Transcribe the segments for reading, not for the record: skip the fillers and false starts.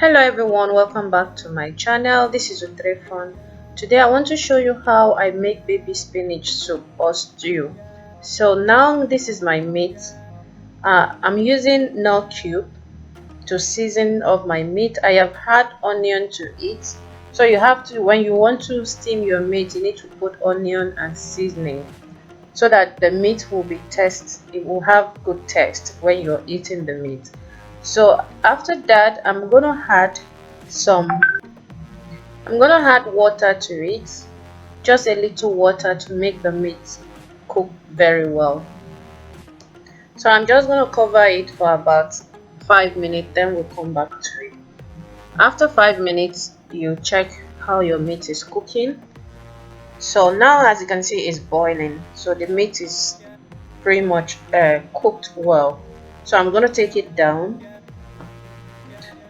Hello everyone, welcome back to my channel. This is Utrefon. Today I want to show you how I make baby spinach soup or stew. So now this is my meat. I'm using no cube to season of my meat. I have had onion to eat. So you have to, when you want to steam your meat, you need to put onion and seasoning so that the meat will be it will have good taste when you're eating the meat. So after that some I'm gonna add water to it, just a little water to make the meat cook very well. So I'm just gonna cover it for about 5 minutes, then we'll come back to it. After 5 minutes you check how your meat is cooking. So now, as you can see, it's boiling, so the meat is pretty much cooked well. So I'm going to take it down.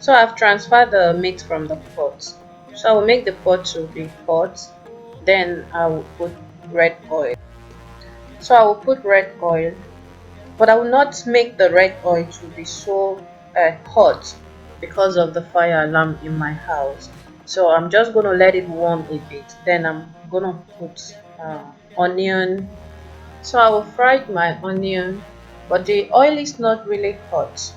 So I've transferred the meat from the pot, so I will make the pot to be hot. Then I will put red oil. So I will put red oil, but I will not make the red oil to be so hot because of the fire alarm in my house. So I'm just going to let it warm a bit. Then I'm going to put onion. So I will fry my onion, but the oil is not really hot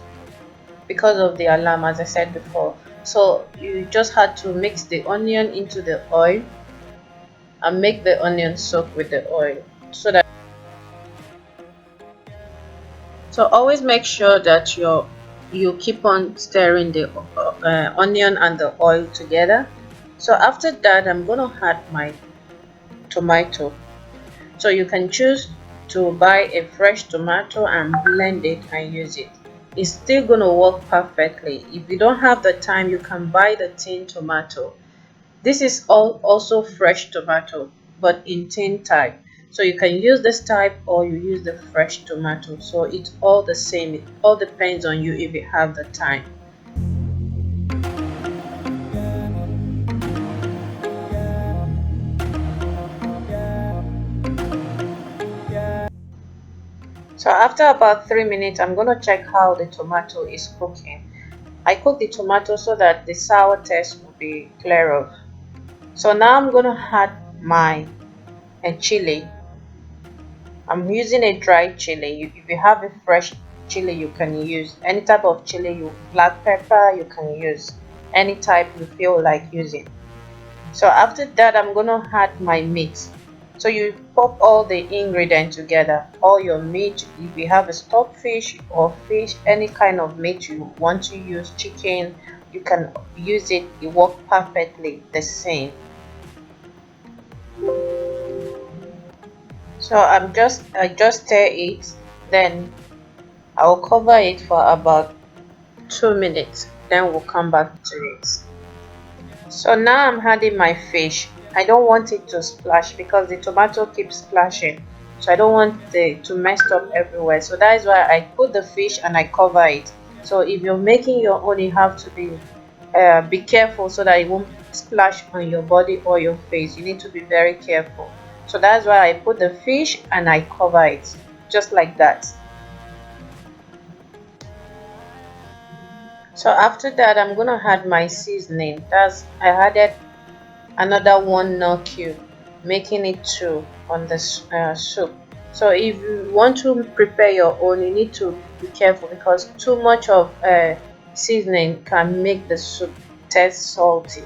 because of the alarm, as I said before. So you just had to mix the onion into the oil and make the onion soak with the oil. So always make sure that you keep on stirring the onion and the oil together. So after that, I'm going to add my tomato. So you can choose to buy a fresh tomato and blend it and use it. It's still going to work perfectly. If you don't have the time, you can buy the tin tomato. This is also fresh tomato, but in tin type. So you can use this type or you use the fresh tomato. So it's all the same. It all depends on you if you have the time. So after about 3 minutes, I'm going to check how the tomato is cooking. I cook the tomato so that the sour taste will be clear off. So now I'm going to add my chili. I'm using a dry chili. If you have a fresh chili, you can use any type of chili. Black pepper, you can use any type you feel like using. So after that, I'm going to add my meat. So you pop all the ingredients together, all your meat. If you have a stockfish or fish, any kind of meat you want to use, chicken, you can use it. It works perfectly the same. So I just stir it, then I will cover it for about 2 minutes, then we'll come back to it. So now I'm adding my fish. I don't want it to splash because the tomato keeps splashing, so I don't want it to mess up everywhere. So that is why I put the fish and I cover it. So if you're making your own, you have to be careful so that it won't splash on your body or your face. You need to be very careful. So that's why I put the fish and I cover it just like that. So after that, I'm gonna add my seasoning. I added another 1 nut cube, making it 2 on the soup. So if you want to prepare your own, you need to be careful because too much of seasoning can make the soup taste salty.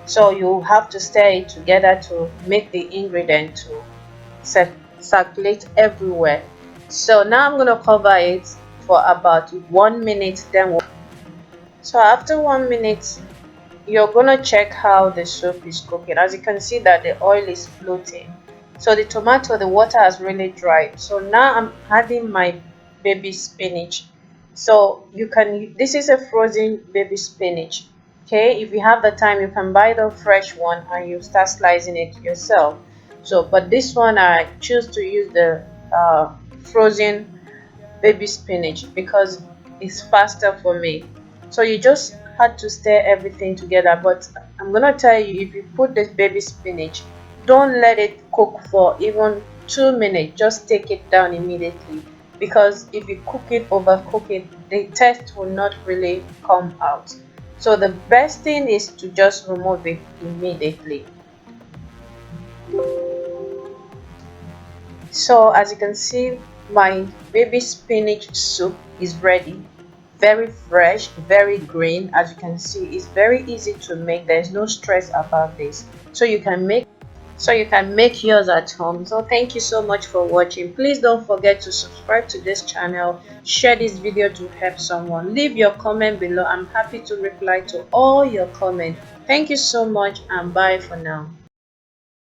So you have to stir it together to make the ingredient to circulate everywhere. So now I'm gonna cover it for about 1 minute. So after 1 minute, you're gonna check how the soup is cooking. As you can see that the oil is floating. So the tomato, the water has really dried. So now I'm adding my baby spinach. So this is a frozen baby spinach. Okay, if you have the time, you can buy the fresh one and you start slicing it yourself. So, but this one I choose to use the frozen baby spinach because it's faster for me. So you just had to stir everything together, but I'm gonna tell you, if you put this baby spinach, don't let it cook for even 2 minutes. Just take it down immediately, because if you overcook it, the taste will not really come out. So the best thing is to just remove it immediately. So as you can see, my baby spinach soup is ready. Very fresh, very green. As you can see, it's very easy to make. There's no stress about this. So you can make yours at home. So thank you so much for watching. Please don't forget to subscribe to this channel, share this video to help someone, leave your comment below. I'm happy to reply to all your comments. Thank you so much and bye for now.